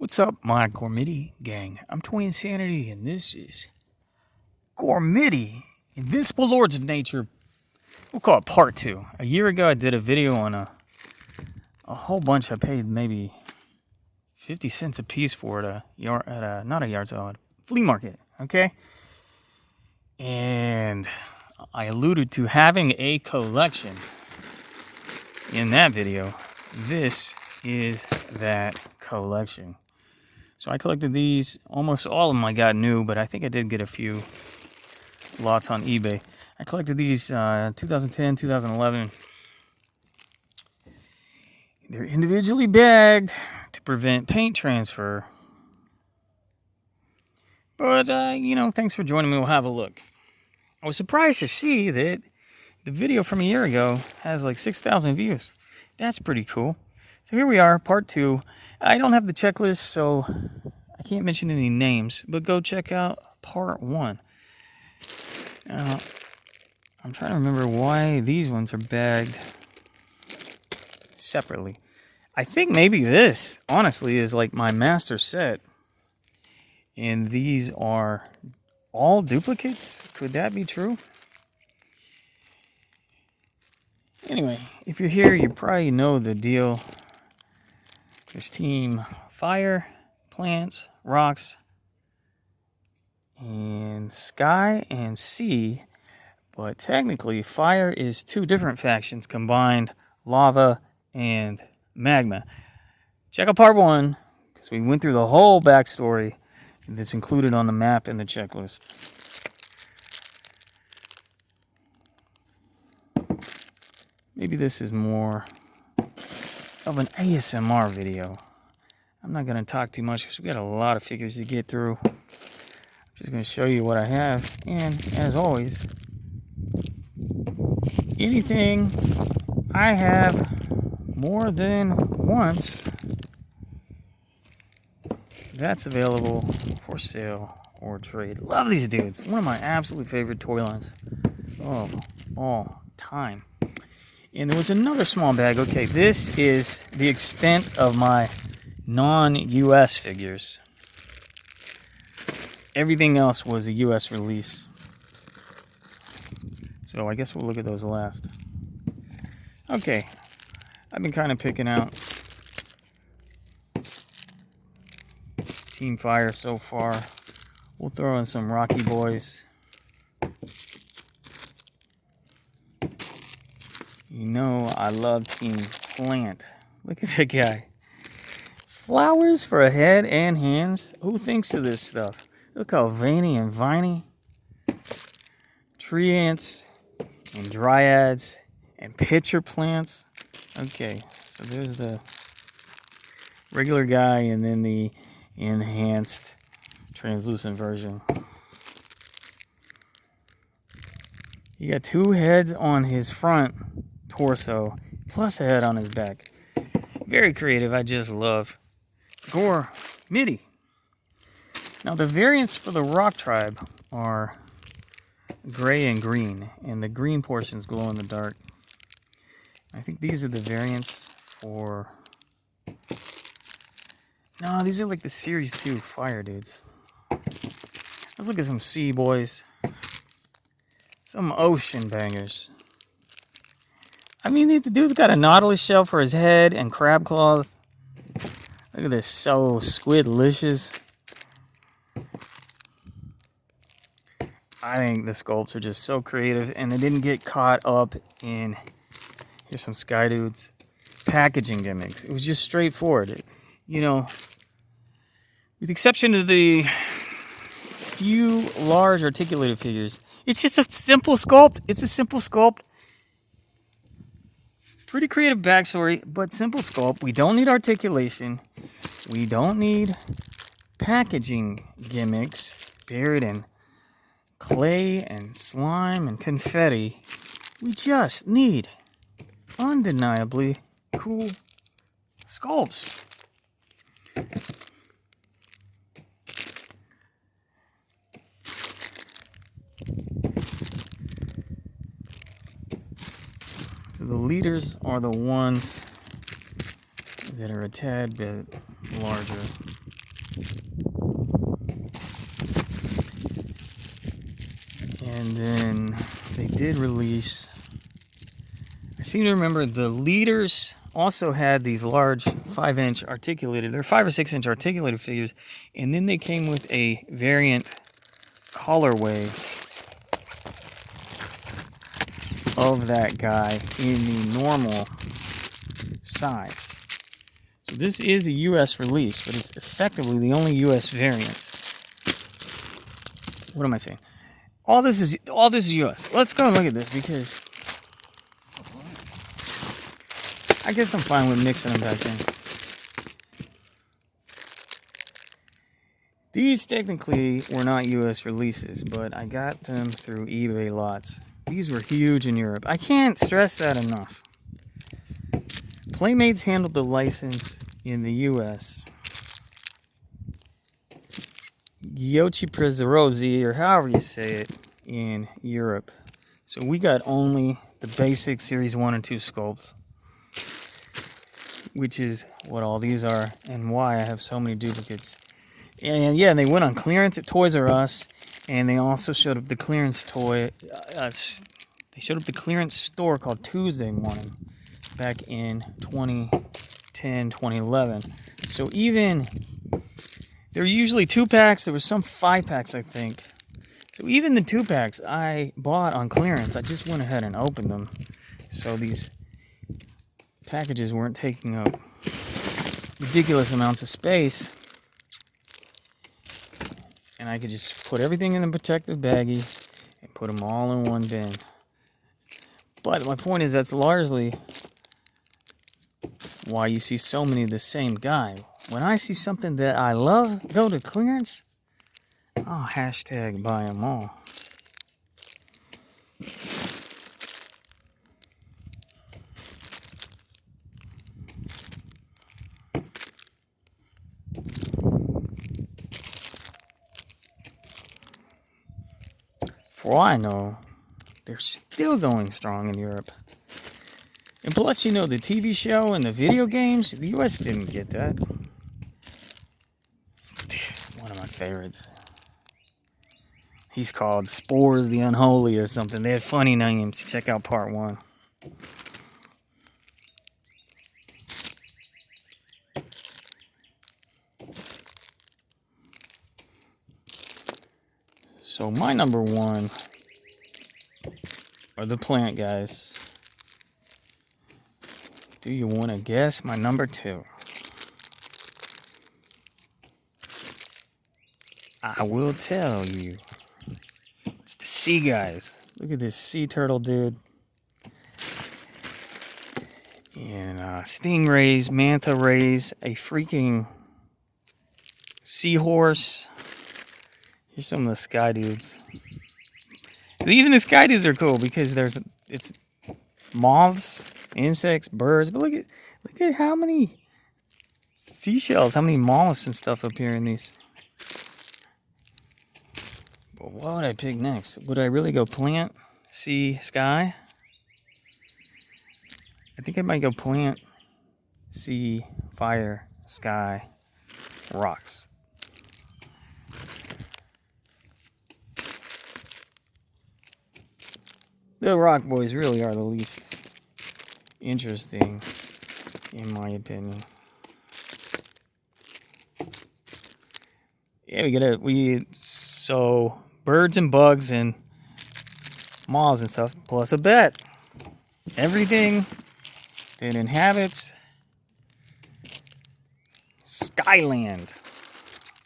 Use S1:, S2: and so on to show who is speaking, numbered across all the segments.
S1: What's up, my Gormiti gang? I'm Toy Insanity, and this is Gormiti, Invincible Lords of Nature. We'll call it part 2. A year ago, I did a video on a whole bunch. I paid maybe 50 cents a piece for it not a yard sale, at a flea market, okay? And I alluded to having a collection in that video. This is that collection. So I collected these. Almost all of them I got new, but I think I did get a few lots on eBay. I collected these 2010, 2011. They're individually bagged to prevent paint transfer. But, thanks for joining me. We'll have a look. I was surprised to see that the video from a year ago has like 6,000 views. That's pretty cool. So here we are, part 2. I don't have the checklist, so I can't mention any names, but go check out part 1. I'm trying to remember why these ones are bagged separately. I think maybe this, honestly, is like my master set. And these are all duplicates? Could that be true? Anyway, if you're here, you probably know the deal. There's Team Fire, Plants, Rocks, and Sky and Sea. But technically, Fire is 2 different factions combined, Lava and Magma. Check out part 1, because we went through the whole backstory that's included on the map and the checklist. Maybe this is more of an ASMR video. I'm not going to talk too much because we got a lot of figures to get through. I'm just going to show you what I have. And as always, anything I have more than once, that's available for sale or trade. Love these dudes. One of my absolute favorite toy lines of all time. And there was another small bag. Okay, this is the extent of my non-US figures. Everything else was a US release. So I guess we'll look at those last. Okay, I've been kind of picking out Team Fire so far. We'll throw in some Rocky Boys. You know I love Team Plant. Look at that guy. Flowers for a head and hands. Who thinks of this stuff? Look how veiny and viney. Tree ants and dryads and pitcher plants. Okay, so there's the regular guy and then the enhanced translucent version. He got 2 heads on his front torso, plus a head on his back. Very creative. I just love Gormiti. Now the variants for the Rock Tribe are gray and green, and the green portions glow in the dark. I think these are the variants for... No, these are like the Series 2 Fire dudes. Let's look at some Sea Boys. Some ocean bangers. I mean, the dude's got a nautilus shell for his head and crab claws. Look at this, so squidlicious. I think the sculpts are just so creative, and they didn't get caught up in, here's some Sky Dudes, packaging gimmicks. It was just straightforward. You know, with the exception of the few large articulated figures, it's just a simple sculpt. It's a simple sculpt. Pretty creative backstory, but simple sculpt. We don't need articulation. We don't need packaging gimmicks buried in clay and slime and confetti. We just need undeniably cool sculpts. So the leaders are the ones that are a tad bit larger. And then they did release, I seem to remember the leaders also had these large 5-inch articulated, they're 5 or 6 inch articulated figures, and then they came with a variant colorway of that guy in the normal size. So this is a US release, but it's effectively the only US variant. What am I saying? All this is US. Let's go and look at this, because I guess I'm fine with mixing them back in. These technically were not US releases, but I got them through eBay lots. These were huge in Europe. I can't stress that enough. Playmates handled the license in the US. Giochi Prezzerosi, or however you say it, in Europe. So we got only the basic Series 1 and 2 sculpts, which is what all these are, and why I have so many duplicates. And yeah, they went on clearance at Toys R Us, and they also showed up the clearance they showed up the clearance store called Tuesday Morning back in 2010, 2011. So even, there were usually 2-packs, there were some 5-packs, I think. So even the 2-packs I bought on clearance, I just went ahead and opened them. So these packages weren't taking up ridiculous amounts of space. And I could just put everything in the protective baggie and put them all in one bin. But my point is, that's largely why you see so many of the same guy. When I see something that I love go to clearance, I'll hashtag buy them all. For all I know, they're still going strong in Europe. And plus, you know, the TV show and the video games, the US didn't get that. One of my favorites. He's called Spores the Unholy or something. They had funny names. Check out part 1. So my number 1 are the plant guys. Do you want to guess my number 2? I will tell you. It's the sea guys. Look at this sea turtle dude. And stingrays, manta rays, a freaking seahorse. Here's some of the sky dudes. Even the sky dudes are cool because it's moths, insects, birds. But look at how many seashells, how many mollusks and stuff up here in these. But what would I pick next? Would I really go plant, sea, sky? I think I might go plant, sea, fire, sky, rocks. The rock boys really are the least interesting, in my opinion. Yeah, so birds and bugs and moths and stuff, plus a bet. Everything that inhabits Skyland.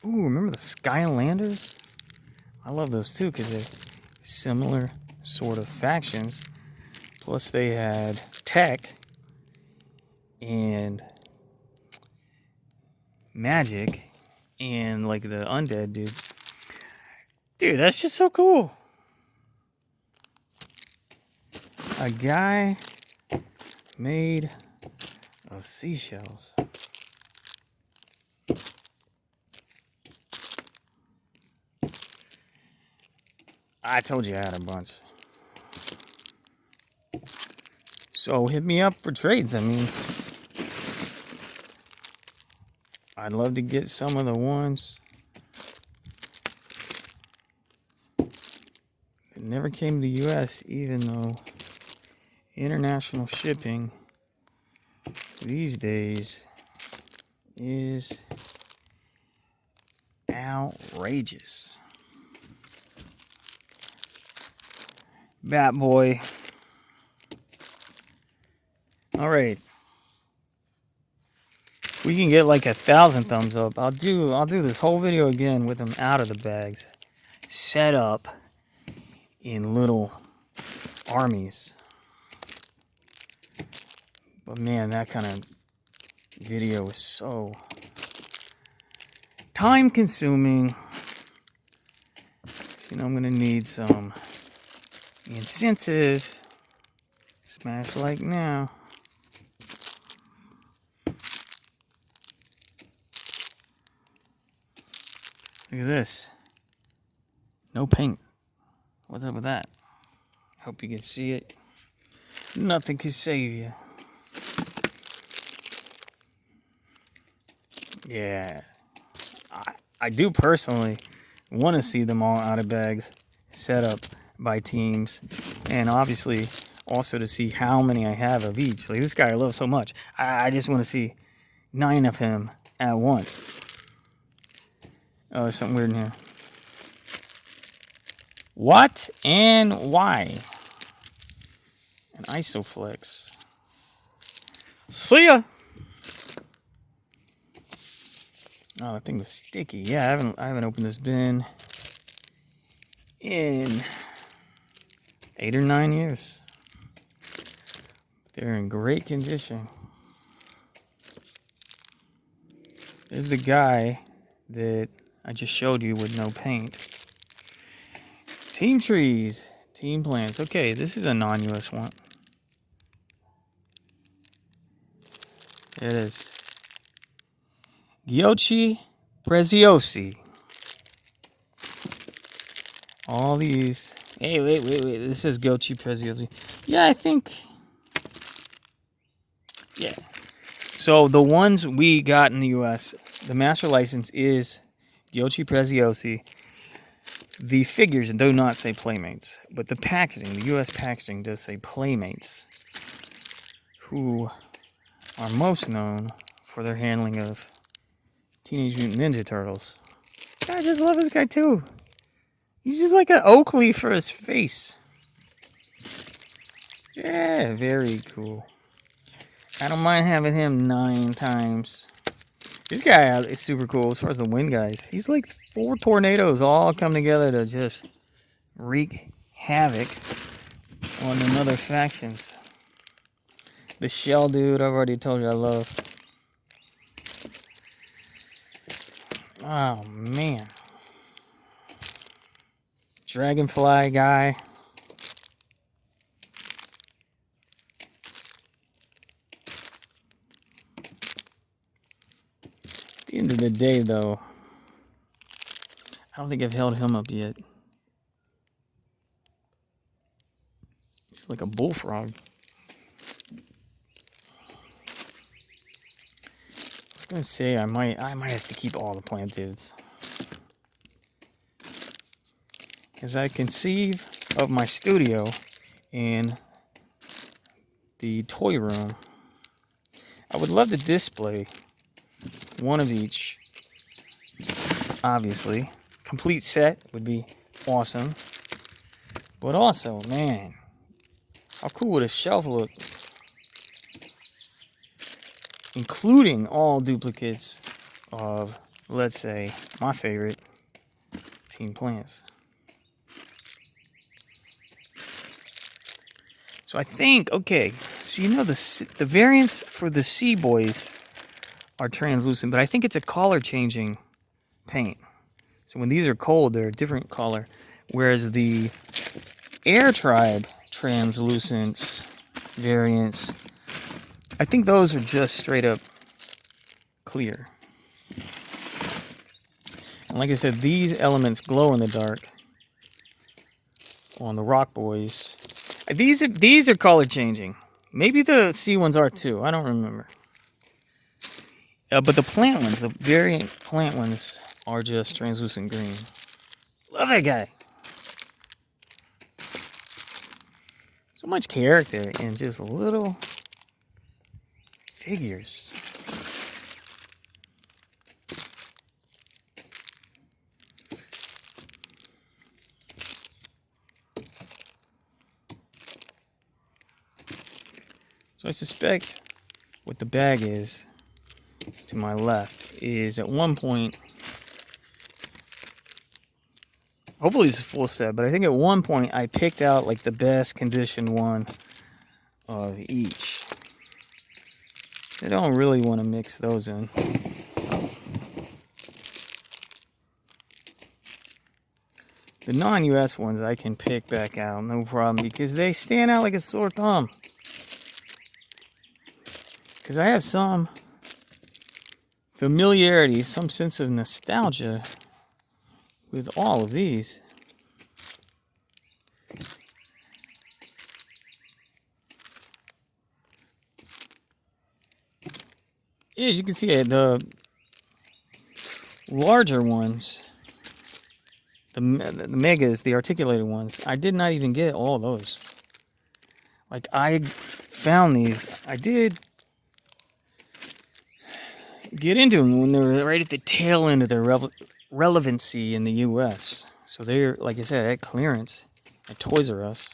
S1: Ooh, remember the Skylanders? I love those too because they're similar sort of factions. Plus they had tech and magic and like the undead dudes. Dude, that's just so cool. A guy made of seashells. I told you I had a bunch. So hit me up for trades. I mean, I'd love to get some of the ones that never came to the US, even though international shipping these days is outrageous. Bat Boy. All right. We can get like 1,000 thumbs up. I'll do this whole video again with them out of the bags, set up in little armies. But man, that kind of video is so time consuming. You know, I'm gonna need some incentive. Smash like now. Look at this. No paint. What's up with that? Hope you can see it. Nothing can save you. Yeah. I do personally want to see them all out of bags, set up by teams, and obviously also to see how many I have of each. Like this guy I love so much. I just want to see 9 of him at once. Oh, there's something weird in here. What and why? An Isoflex. See ya! Oh, that thing was sticky. Yeah, I haven't opened this bin in 8 or 9 years. They're in great condition. There's the guy that I just showed you with no paint. Team trees, team plants. Okay, this is a non-US one. There it is. Giochi Preziosi. All these. Hey, wait. This says Giochi Preziosi. Yeah, I think. Yeah. So the ones we got in the US, the master license is Giochi Preziosi. The figures do not say Playmates, but the packaging, the US packaging does say Playmates, who are most known for their handling of Teenage Mutant Ninja Turtles. I just love this guy too. He's just like an Oakley for his face. Yeah, very cool. I don't mind having him 9 times. This guy is super cool as far as the wind guys. He's like 4 tornadoes all come together to just wreak havoc on another factions. The shell dude, I've already told you I love. Oh man. Dragonfly guy. At the end of the day, though, I don't think I've held him up yet. He's like a bullfrog. I was gonna say I might have to keep all the planteds. As I conceive of my studio in the toy room, I would love to display one of each. Obviously, complete set would be awesome. But also, man, how cool would a shelf look? Including all duplicates of, let's say, my favorite, Team Plants. So I think, okay, so you know the variants for the Sea Boys are translucent, but I think it's a color changing paint. So when these are cold, they're a different color. Whereas the Air Tribe translucent variants, I think those are just straight up clear. And like I said, these elements glow in the dark on the Rock Boys. These are color changing. Maybe the C ones are too. I don't remember. But the plant ones, the variant plant ones, are just translucent green. Love that guy. So much character in just little figures. So I suspect what the bag is to my left is at one point, hopefully it's a full set, but I think at one point I picked out like the best conditioned one of each. I don't really want to mix those in. The non-US ones I can pick back out, no problem, because they stand out like a sore thumb. Because I have some familiarity, some sense of nostalgia with all of these. As you can see, the larger ones, the megas, the articulated ones, I did not even get all those. Like, I found these, I did get into them when they were right at the tail end of their relevancy in the US. So they're, like I said, at clearance at Toys R Us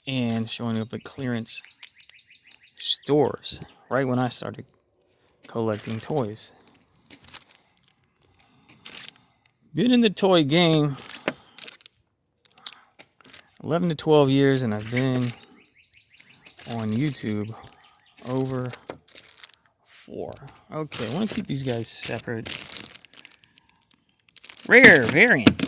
S1: and showing up at clearance stores right when I started collecting toys. Been in the toy game 11 to 12 years, and I've been on YouTube over 4. Okay, I want to keep these guys separate. Rare variant.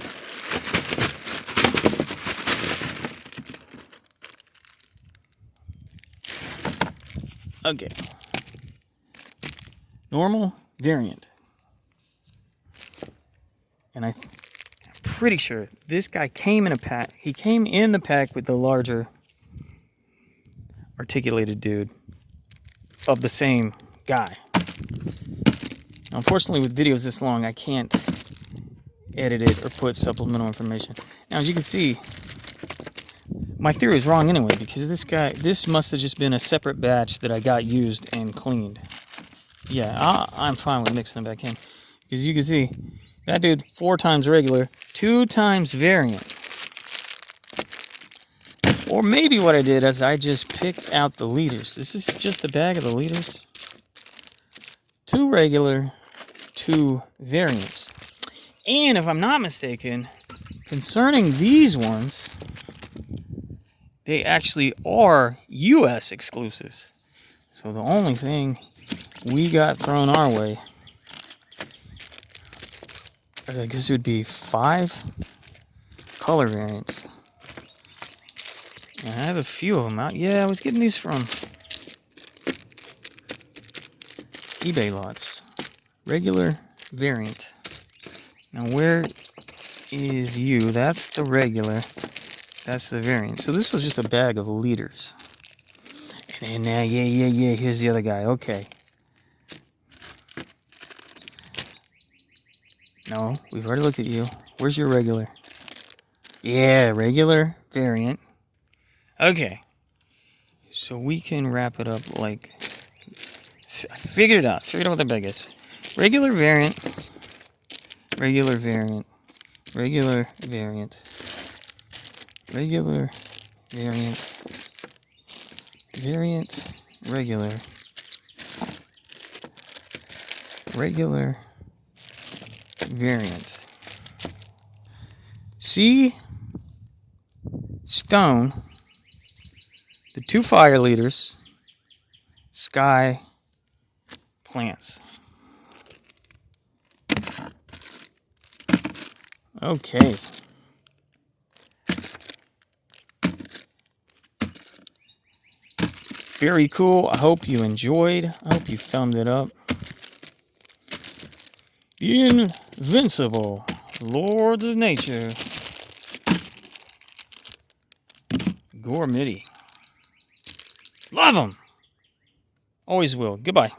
S1: Okay. Normal variant. And I'm pretty sure this guy came in a pack. He came in the pack with the larger articulated dude of the same guy. Now, unfortunately, with videos this long, I can't edit it or put supplemental information. Now, as you can see, my theory was wrong anyway, because this must have just been a separate batch that I got used and cleaned. Yeah, I'm fine with mixing them back in. Because you can see, that dude 4 times regular, 2 times variant. Or maybe what I did is I just picked out the liters. This is just a bag of the liters. 2 regular, 2 variants. And if I'm not mistaken, concerning these ones, they actually are US exclusives. So the only thing we got thrown our way, I guess it would be 5 color variants. And I have a few of them out. Yeah, I was getting these from eBay lots. Regular variant. Now where is you? That's the regular. That's the variant. So this was just a bag of liters. And now, yeah. Here's the other guy. Okay. No, we've already looked at you. Where's your regular? Yeah, regular variant. Okay. So we can wrap it up like... I figured it out. Figured out what the bag is. Regular variant. Regular variant. Regular variant. Regular variant. Variant. Regular. Regular variant. Sea, stone, the 2 fire leaders, sky, plants. Okay. Very cool. I hope you enjoyed. I hope you thumbed it up. Invincible. Lords of Nature. Gormiti. Love them. Always will. Goodbye.